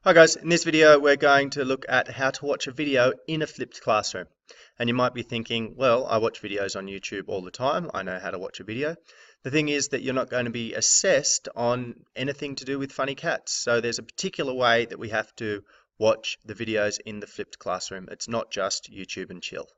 Hi guys, in this video we're going to look at how to watch a video in a flipped classroom. And you might be thinking, well, I watch videos on YouTube all the time, I know how to watch a video. The thing is that you're not going to be assessed on anything to do with funny cats. So there's a particular way that we have to watch the videos in the flipped classroom. It's not just YouTube and chill.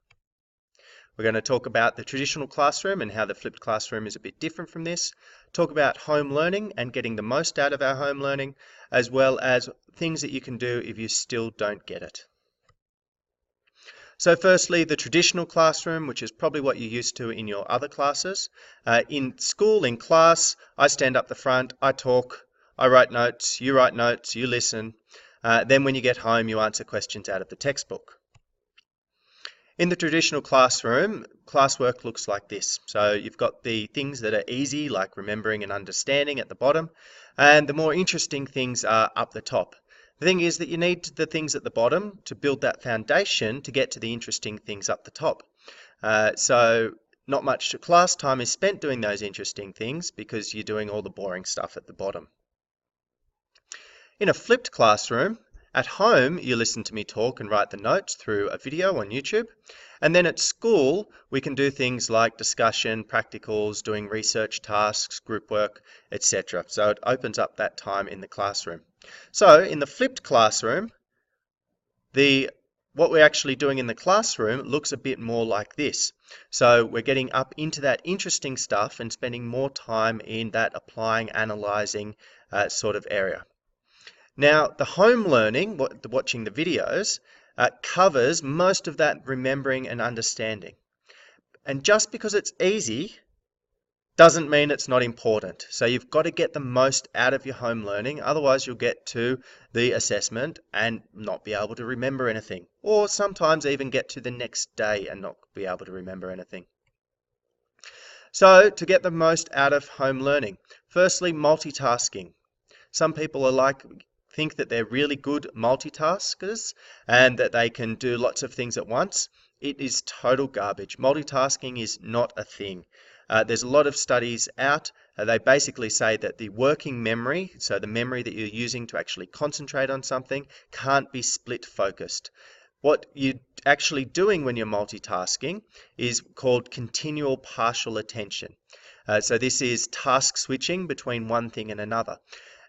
We're going to talk about the traditional classroom and how the flipped classroom is a bit different from this. Talk about home learning and getting the most out of our home learning, as well as things that you can do if you still don't get it. So firstly, the traditional classroom, which is probably what you're used to in your other classes. In school, in class, I stand up the front, I talk, I write notes, you listen. Then when you get home, you answer questions out of the textbook. In the traditional classroom, classwork looks like this. So you've got the things that are easy, like remembering and understanding at the bottom, and the more interesting things are up the top. The thing is that you need the things at the bottom to build that foundation to get to the interesting things up the top. So not much class time is spent doing those interesting things because you're doing all the boring stuff at the bottom. In a flipped classroom, at home, you listen to me talk and write the notes through a video on YouTube. And then at school, we can do things like discussion, practicals, doing research tasks, group work, etc. So it opens up that time in the classroom. So in the flipped classroom, what we're actually doing in the classroom looks a bit more like this. So we're getting up into that interesting stuff and spending more time in that applying, analyzing sort of area. Now, the home learning, watching the videos, covers most of that remembering and understanding. And just because it's easy doesn't mean it's not important. So you've got to get the most out of your home learning, otherwise you'll get to the assessment and not be able to remember anything, or sometimes even get to the next day and not be able to remember anything. So to get the most out of home learning, firstly, multitasking. Some people think that they're really good multitaskers and that they can do lots of things at once. It is total garbage. Multitasking is not a thing. There's a lot of studies out. They basically say that the working memory, so the memory that you're using to actually concentrate on something, can't be split focused. What you're actually doing when you're multitasking is called continual partial attention. So this is task switching between one thing and another.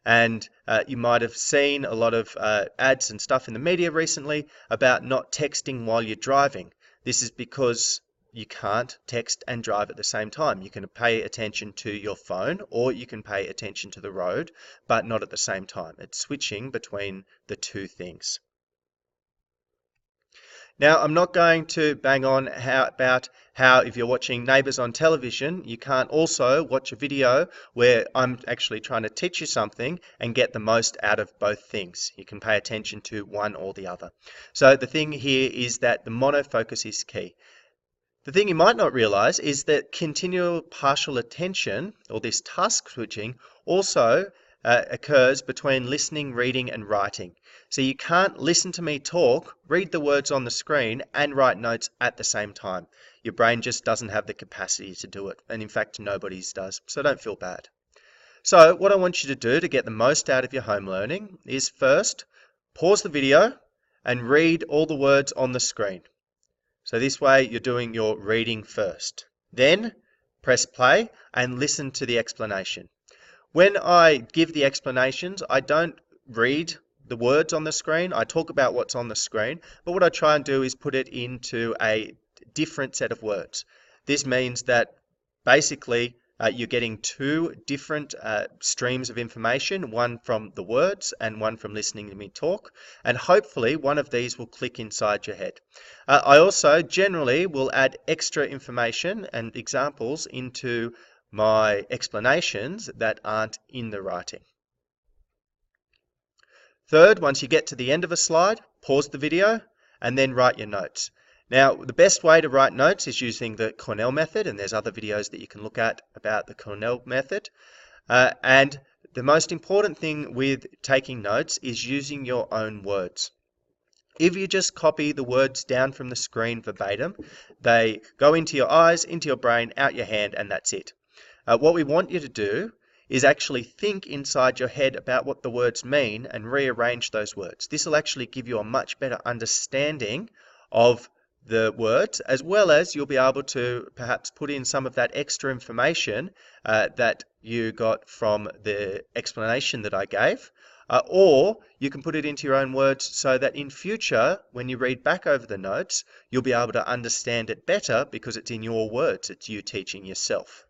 And you might have seen a lot of ads and stuff in the media recently about not texting while you're driving. This is because you can't text and drive at the same time. You can pay attention to your phone or you can pay attention to the road, but not at the same time. It's switching between the two things. Now, I'm not going to bang on about how if you're watching Neighbours on television, you can't also watch a video where I'm actually trying to teach you something and get the most out of both things. You can pay attention to one or the other. So the thing here is that the monofocus is key. The thing you might not realize is that continual partial attention, or this task switching, also occurs between listening, reading, and writing. So you can't listen to me talk, read the words on the screen, and write notes at the same time. Your brain just doesn't have the capacity to do it. And in fact, nobody's does. So don't feel bad. So what I want you to do to get the most out of your home learning is first, pause the video and read all the words on the screen. So this way you're doing your reading first. Then press play and listen to the explanation. When I give the explanations, I don't read the words on the screen. I talk about what's on the screen, but what I try and do is put it into a different set of words. This means that basically you're getting two different streams of information, one from the words and one from listening to me talk, and hopefully one of these will click inside your head. I also generally will add extra information and examples into my explanations that aren't in the writing. Third, once you get to the end of a slide, pause the video and then write your notes. Now, the best way to write notes is using the Cornell method, and there's other videos that you can look at about the Cornell method. And the most important thing with taking notes is using your own words. If you just copy the words down from the screen verbatim, they go into your eyes, into your brain, out your hand, and that's it. What we want you to do is actually think inside your head about what the words mean and rearrange those words. This will actually give you a much better understanding of the words, as well as you'll be able to perhaps put in some of that extra information that you got from the explanation that I gave. Or you can put it into your own words so that in future, when you read back over the notes, you'll be able to understand it better because it's in your words, it's you teaching yourself.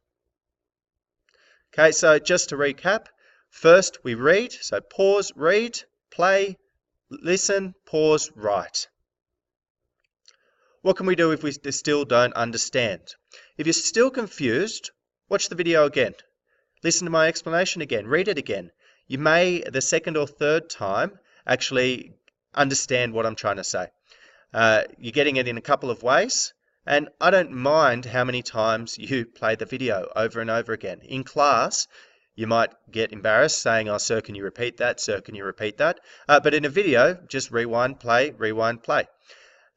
Okay, so just to recap, first we read, so pause, read, play, listen, pause, write. What can we do if we still don't understand? If you're still confused, watch the video again. Listen to my explanation again, read it again. You may, the second or third time, actually understand what I'm trying to say. You're getting it in a couple of ways, and I don't mind how many times you play the video over and over again. In class, you might get embarrassed saying, oh, sir, can you repeat that? Sir, can you repeat that? But in a video, just rewind, play, rewind, play.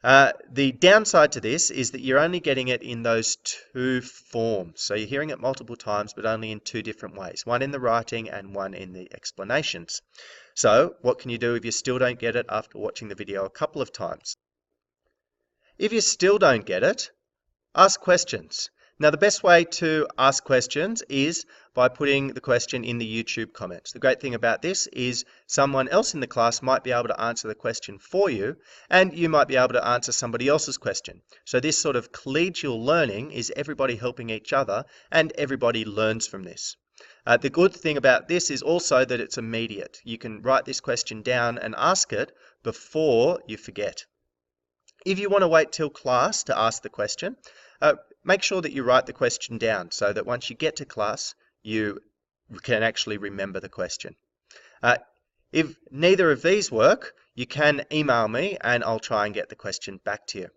The downside to this is that you're only getting it in those two forms. So you're hearing it multiple times, but only in two different ways, one in the writing and one in the explanations. So what can you do if you still don't get it after watching the video a couple of times? If you still don't get it, ask questions. Now, the best way to ask questions is by putting the question in the YouTube comments. The great thing about this is someone else in the class might be able to answer the question for you, and you might be able to answer somebody else's question. So this sort of collegial learning is everybody helping each other, and everybody learns from this. The good thing about this is also that it's immediate. You can write this question down and ask it before you forget. If you want to wait till class to ask the question, make sure that you write the question down so that once you get to class, you can actually remember the question. If neither of these work, you can email me and I'll try and get the question back to you.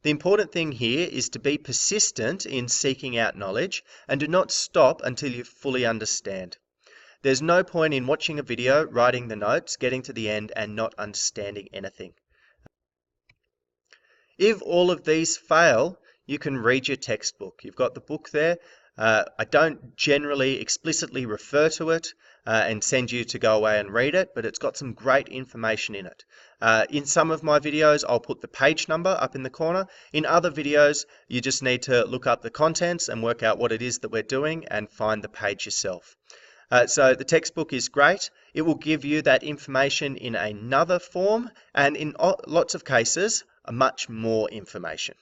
The important thing here is to be persistent in seeking out knowledge and do not stop until you fully understand. There's no point in watching a video, writing the notes, getting to the end and not understanding anything. If all of these fail, you can read your textbook. You've got the book there. I don't generally explicitly refer to it and send you to go away and read it, but it's got some great information in it. In some of my videos, I'll put the page number up in the corner. In other videos, you just need to look up the contents and work out what it is that we're doing and find the page yourself. So the textbook is great. It will give you that information in another form and in lots of cases, much more information.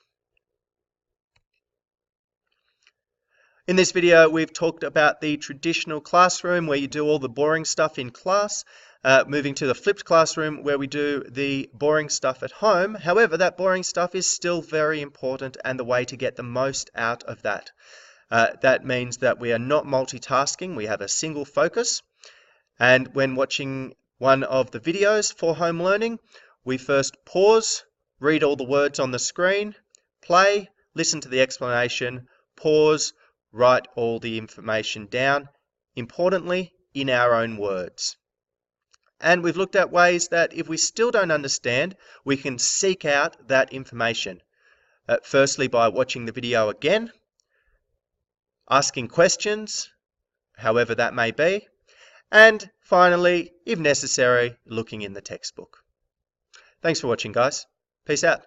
In this video, we've talked about the traditional classroom where you do all the boring stuff in class, moving to the flipped classroom where we do the boring stuff at home. However, that boring stuff is still very important and the way to get the most out of that. That means that we are not multitasking, we have a single focus. And when watching one of the videos for home learning, we first pause, read all the words on the screen, play, listen to the explanation, pause, write all the information down, importantly, in our own words. And we've looked at ways that if we still don't understand, we can seek out that information. Firstly, by watching the video again, asking questions, however that may be, and finally, if necessary, looking in the textbook. Thanks for watching, guys. Peace out.